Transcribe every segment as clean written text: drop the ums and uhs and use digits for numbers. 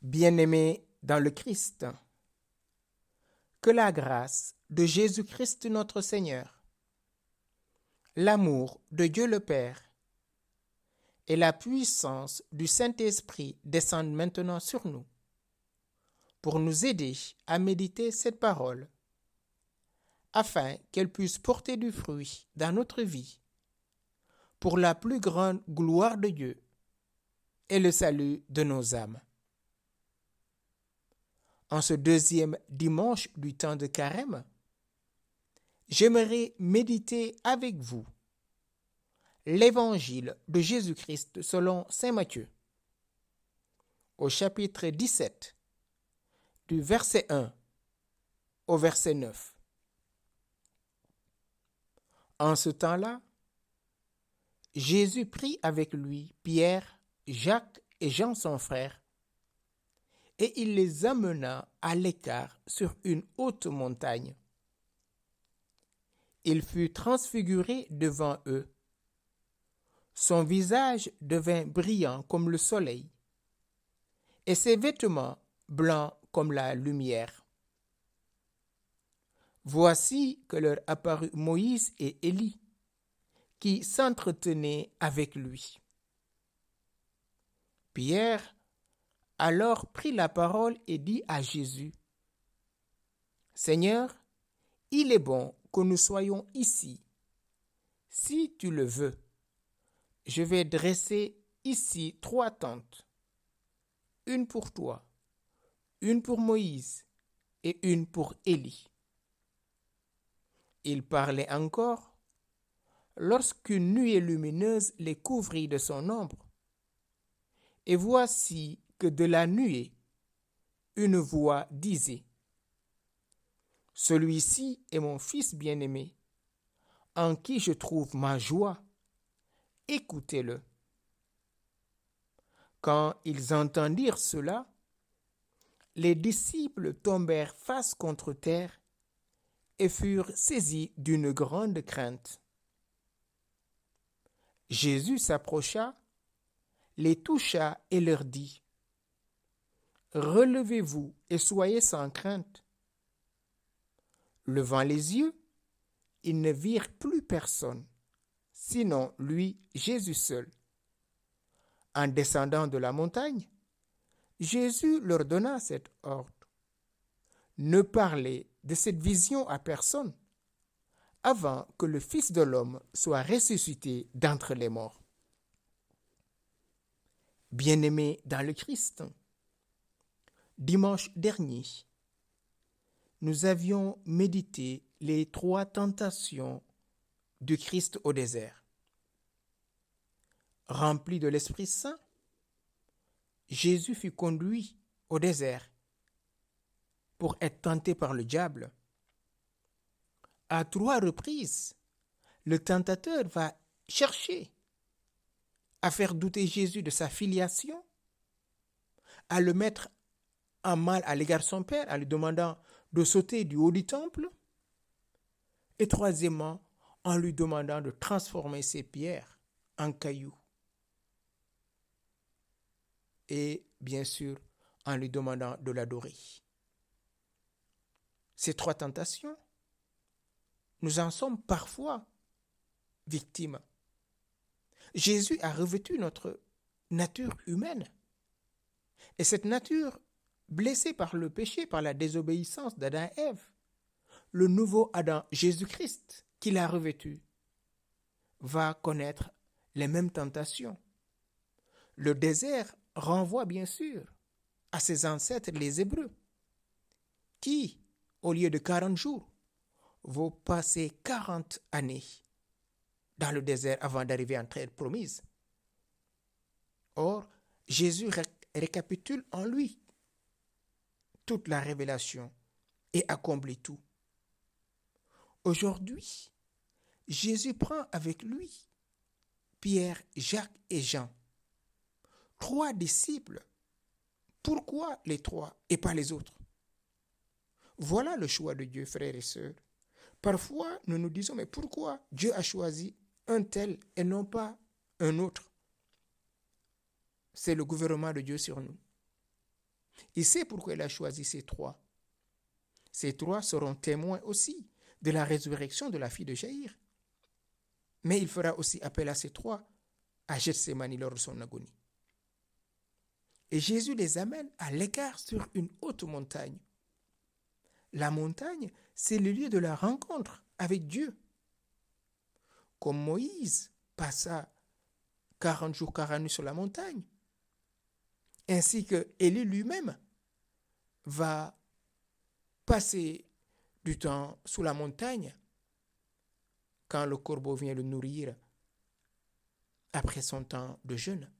Bien-aimés dans le Christ, que la grâce de Jésus-Christ notre Seigneur, l'amour de Dieu le Père et la puissance du Saint-Esprit descendent maintenant sur nous pour nous aider à méditer cette parole afin qu'elle puisse porter du fruit dans notre vie pour la plus grande gloire de Dieu et le salut de nos âmes. En ce deuxième dimanche du temps de Carême, j'aimerais méditer avec vous l'évangile de Jésus-Christ selon saint Matthieu, au chapitre 17, du verset 1 au verset 9. En ce temps-là, Jésus prit avec lui Pierre, Jacques et Jean son frère, et il les amena à l'écart sur une haute montagne. Il fut transfiguré devant eux. Son visage devint brillant comme le soleil, et ses vêtements blancs comme la lumière. Voici que leur apparut Moïse et Élie, qui s'entretenaient avec lui. Pierre alors prit la parole et dit à Jésus: « Seigneur, il est bon que nous soyons ici. Si tu le veux, je vais dresser ici 3 tentes, une pour toi, une pour Moïse et une pour Élie. » Il parlait encore lorsqu'une nuée lumineuse les couvrit de son ombre. Et voici que de la nuée, une voix disait: « Celui-ci est mon fils bien-aimé, en qui je trouve ma joie. Écoutez-le. » Quand ils entendirent cela, les disciples tombèrent face contre terre et furent saisis d'une grande crainte. Jésus s'approcha, les toucha et leur dit: « Relevez-vous et soyez sans crainte. » Levant les yeux, ils ne virent plus personne, sinon lui, Jésus seul. En descendant de la montagne, Jésus leur donna cet ordre: « Ne parlez de cette vision à personne, avant que le Fils de l'homme soit ressuscité d'entre les morts. » Bien-aimés dans le Christ, dimanche dernier, nous avions médité les 3 tentations du Christ au désert. Rempli de l'Esprit Saint, Jésus fut conduit au désert pour être tenté par le diable. À 3 reprises, le tentateur va chercher à faire douter Jésus de sa filiation, à le mettre en mal à l'égard de son Père, en lui demandant de sauter du haut du temple, et troisièmement, en lui demandant de transformer ses pierres en cailloux. Et bien sûr, en lui demandant de l'adorer. Ces 3 tentations, nous en sommes parfois victimes. Jésus a revêtu notre nature humaine. Et cette nature, blessée par le péché, par la désobéissance d'Adam et Ève, le nouveau Adam, Jésus-Christ, qui l'a revêtu, va connaître les mêmes tentations. Le désert renvoie bien sûr à ses ancêtres, les Hébreux, qui, au lieu de 40 jours, vont passer 40 années dans le désert avant d'arriver en terre promise. Or, Jésus récapitule en lui toute la révélation et accomplit tout. Aujourd'hui, Jésus prend avec lui Pierre, Jacques et Jean, 3 disciples. Pourquoi les 3 et pas les autres? Voilà le choix de Dieu, frères et sœurs. Parfois, nous nous disons, mais pourquoi Dieu a choisi un tel et non pas un autre? C'est le gouvernement de Dieu sur nous. Il sait pourquoi il a choisi ces trois. Ces trois seront témoins aussi de la résurrection de la fille de Jaïr. Mais il fera aussi appel à ces trois à Gethsémani lors de son agonie. Et Jésus les amène à l'écart sur une haute montagne. La montagne, c'est le lieu de la rencontre avec Dieu. Comme Moïse passa 40 jours, 40 nuits sur la montagne, ainsi que Élie lui-même va passer du temps sous la montagne quand le corbeau vient le nourrir après son temps de jeûne.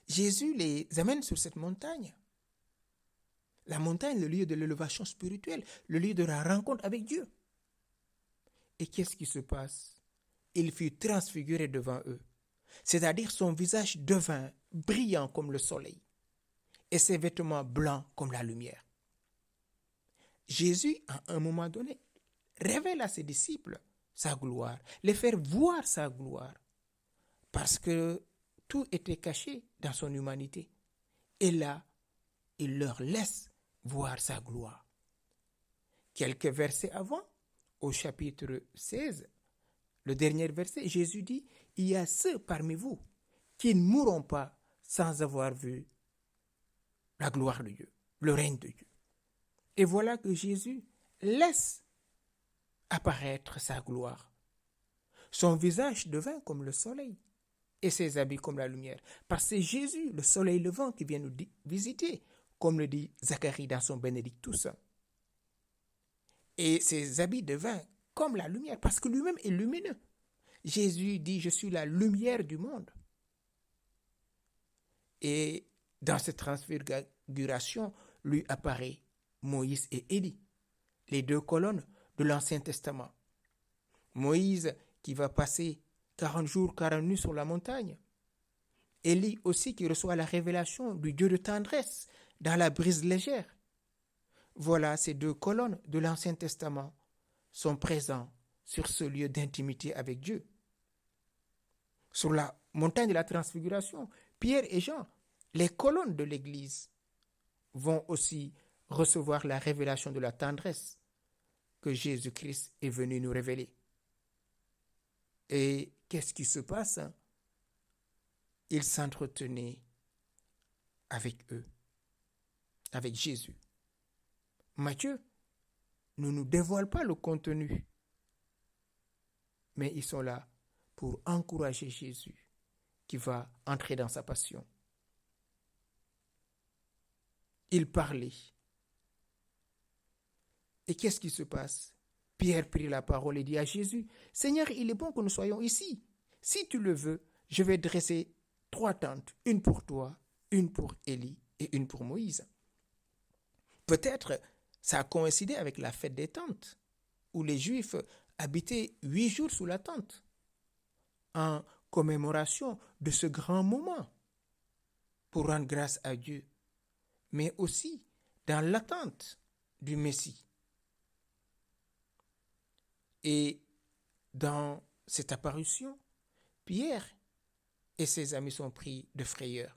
Jésus les amène sur cette montagne. La montagne, le lieu de l'élévation spirituelle, le lieu de la rencontre avec Dieu. Et qu'est-ce qui se passe? Il fut transfiguré devant eux, c'est-à-dire son visage devint brillant comme le soleil et ses vêtements blancs comme la lumière. Jésus, à un moment donné, révèle à ses disciples sa gloire, les faire voir sa gloire, parce que tout était caché dans son humanité. Et là, il leur laisse voir sa gloire. Quelques versets avant, au chapitre 16, le dernier verset, Jésus dit, « Il y a ceux parmi vous qui ne mourront pas sans avoir vu la gloire de Dieu, le règne de Dieu. » Et voilà que Jésus laisse apparaître sa gloire. Son visage devint comme le soleil et ses habits comme la lumière. Parce que c'est Jésus, le soleil levant, qui vient nous visiter, comme le dit Zacharie dans son Benedictus. Et ses habits devinrent comme la lumière, parce que lui-même est lumineux. Jésus dit, je suis la lumière du monde. Et dans cette transfiguration, lui apparaît Moïse et Élie, les deux colonnes de l'Ancien Testament. Moïse qui va passer 40 jours, 40 nuits sur la montagne. Élie aussi qui reçoit la révélation du Dieu de tendresse dans la brise légère. Voilà, ces deux colonnes de l'Ancien Testament sont présents sur ce lieu d'intimité avec Dieu. Sur la montagne de la transfiguration, Pierre et Jean, les colonnes de l'Église, vont aussi recevoir la révélation de la tendresse que Jésus-Christ est venu nous révéler. Et qu'est-ce qui se passe? Il s'entretenait avec eux, avec Jésus. Matthieu ne nous dévoile pas le contenu, mais ils sont là pour encourager Jésus qui va entrer dans sa passion. Il parlait. Et qu'est-ce qui se passe? Pierre prit la parole et dit à Jésus, « Seigneur, il est bon que nous soyons ici. Si tu le veux, je vais dresser 3 tentes, une pour toi, une pour Élie et une pour Moïse. » Peut-être ça a coïncidé avec la fête des tentes, où les Juifs habitaient 8 jours sous la tente, en commémoration de ce grand moment, pour rendre grâce à Dieu, mais aussi dans l'attente du Messie. Et dans cette apparition, Pierre et ses amis sont pris de frayeur.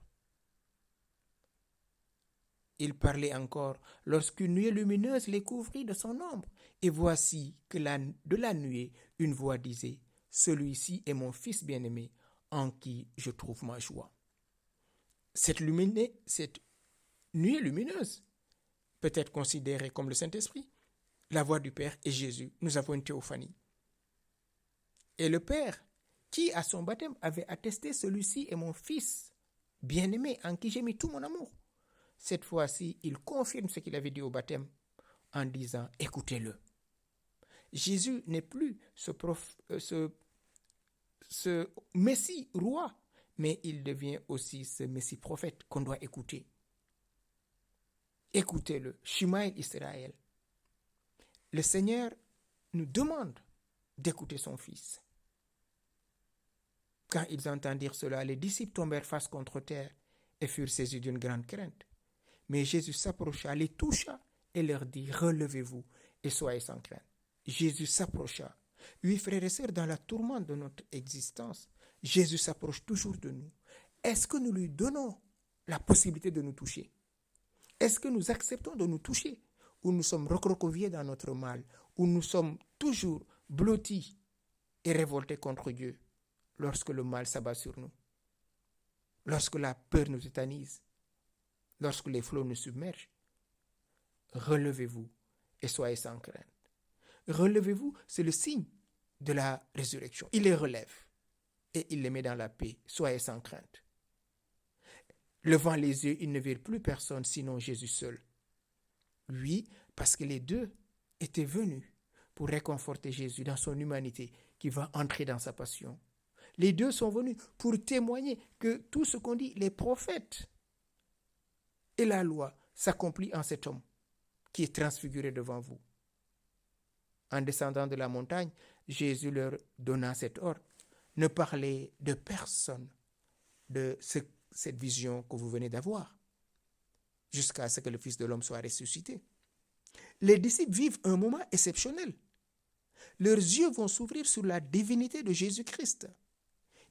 Il parlait encore lorsqu'une nuée lumineuse les couvrit de son ombre. Et voici que de la nuée, une voix disait, « Celui-ci est mon fils bien-aimé, en qui je trouve ma joie. » Cette nuée lumineuse peut être considérée comme le Saint-Esprit. La voix du Père et Jésus, nous avons une théophanie. Et le Père, qui à son baptême avait attesté, celui-ci est mon fils bien-aimé, en qui j'ai mis tout mon amour. Cette fois-ci, il confirme ce qu'il avait dit au baptême en disant, écoutez-le. Jésus n'est plus ce Messie roi, mais il devient aussi ce Messie prophète qu'on doit écouter. Écoutez-le, Shema Israël. Le Seigneur nous demande d'écouter son Fils. Quand ils entendirent cela, les disciples tombèrent face contre terre et furent saisis d'une grande crainte. Mais Jésus s'approcha, les toucha et leur dit, relevez-vous et soyez sans crainte. Jésus s'approcha. Oui, frères et sœurs, dans la tourmente de notre existence, Jésus s'approche toujours de nous. Est-ce que nous lui donnons la possibilité de nous toucher? Est-ce que nous acceptons de nous toucher? Ou nous sommes recroquevillés dans notre mal? Ou nous sommes toujours blottis et révoltés contre Dieu lorsque le mal s'abat sur nous? Lorsque la peur nous tétanise? Lorsque les flots nous submergent? Relevez-vous et soyez sans crainte. Relevez-vous, c'est le signe de la résurrection. Il les relève et il les met dans la paix. Soyez sans crainte. Levant les yeux, ils ne virent plus personne sinon Jésus seul. Oui, parce que les deux étaient venus pour réconforter Jésus dans son humanité qui va entrer dans sa passion. Les deux sont venus pour témoigner que tout ce qu'ont dit les prophètes et la loi s'accomplit en cet homme qui est transfiguré devant vous. En descendant de la montagne, Jésus leur donna cet ordre. Ne parlez de personne de cette vision que vous venez d'avoir, jusqu'à ce que le Fils de l'homme soit ressuscité. Les disciples vivent un moment exceptionnel. Leurs yeux vont s'ouvrir sur la divinité de Jésus-Christ.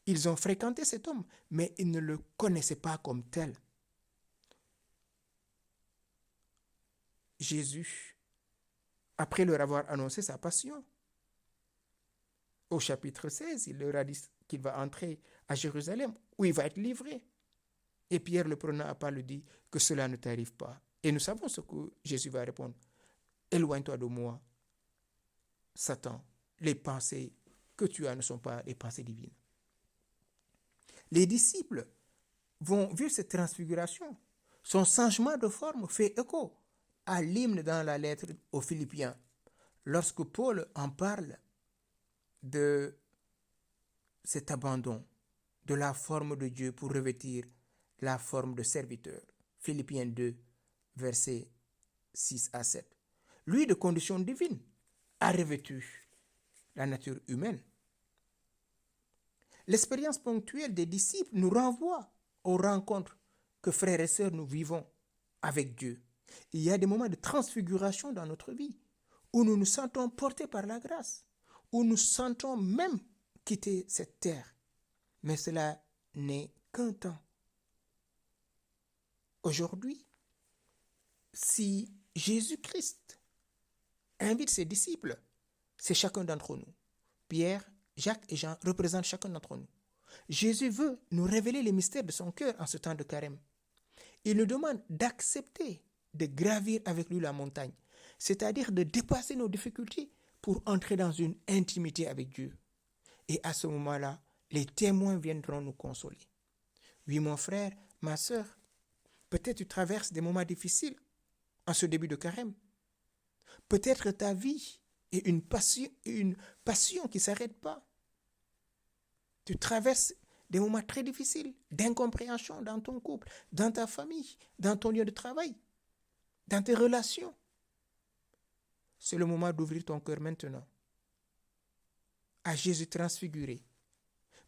Ils ont fréquenté cet homme, mais ils ne le connaissaient pas comme tel. Jésus, après leur avoir annoncé sa passion, au chapitre 16, il leur a dit qu'il va entrer à Jérusalem, où il va être livré. Et Pierre, le prenant à part, lui dit que cela ne t'arrive pas. Et nous savons ce que Jésus va répondre. Éloigne-toi de moi, Satan. Les pensées que tu as ne sont pas les pensées divines. Les disciples vont vivre cette transfiguration. Son changement de forme fait écho à l'hymne dans la lettre aux Philippiens. Lorsque Paul en parle de cet abandon de la forme de Dieu pour revêtir la forme de serviteur. Philippiens 2, versets 6 à 7. Lui, de condition divine, a revêtu la nature humaine. L'expérience ponctuelle des disciples nous renvoie aux rencontres que frères et sœurs nous vivons avec Dieu. Il y a des moments de transfiguration dans notre vie où nous nous sentons portés par la grâce, où nous sentons même quitter cette terre. Mais cela n'est qu'un temps. Aujourd'hui, si Jésus-Christ invite ses disciples, c'est chacun d'entre nous. Pierre, Jacques et Jean représentent chacun d'entre nous. Jésus veut nous révéler les mystères de son cœur en ce temps de carême. Il nous demande d'accepter de gravir avec lui la montagne, c'est-à-dire de dépasser nos difficultés pour entrer dans une intimité avec Dieu. Et à ce moment-là, les témoins viendront nous consoler. Oui, mon frère, ma sœur, peut-être tu traverses des moments difficiles en ce début de carême. Peut-être ta vie est une passion qui ne s'arrête pas. Tu traverses des moments très difficiles d'incompréhension dans ton couple, dans ta famille, dans ton lieu de travail, dans tes relations. C'est le moment d'ouvrir ton cœur maintenant à Jésus transfiguré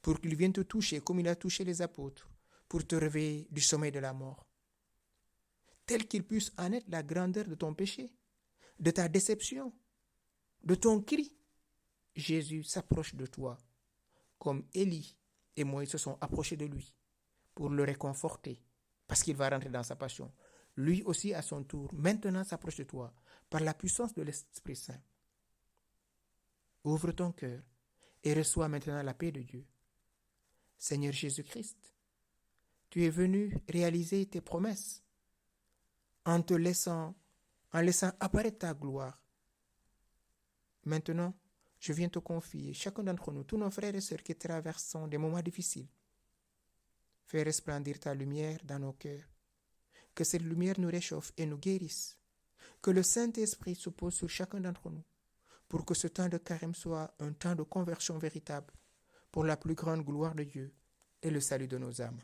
pour qu'il vienne te toucher comme il a touché les apôtres, pour te réveiller du sommeil de la mort. Tel qu'il puisse en être la grandeur de ton péché, de ta déception, de ton cri, Jésus s'approche de toi, comme Élie et Moïse se sont approchés de lui pour le réconforter, parce qu'il va rentrer dans sa passion. Lui aussi, à son tour, maintenant s'approche de toi par la puissance de l'Esprit Saint. Ouvre ton cœur et reçois maintenant la paix de Dieu. Seigneur Jésus-Christ, tu es venu réaliser tes promesses en laissant apparaître ta gloire. Maintenant, je viens te confier, chacun d'entre nous, tous nos frères et sœurs qui traversent des moments difficiles. Fais resplendir ta lumière dans nos cœurs. Que cette lumière nous réchauffe et nous guérisse. Que le Saint-Esprit se pose sur chacun d'entre nous pour que ce temps de carême soit un temps de conversion véritable pour la plus grande gloire de Dieu et le salut de nos âmes.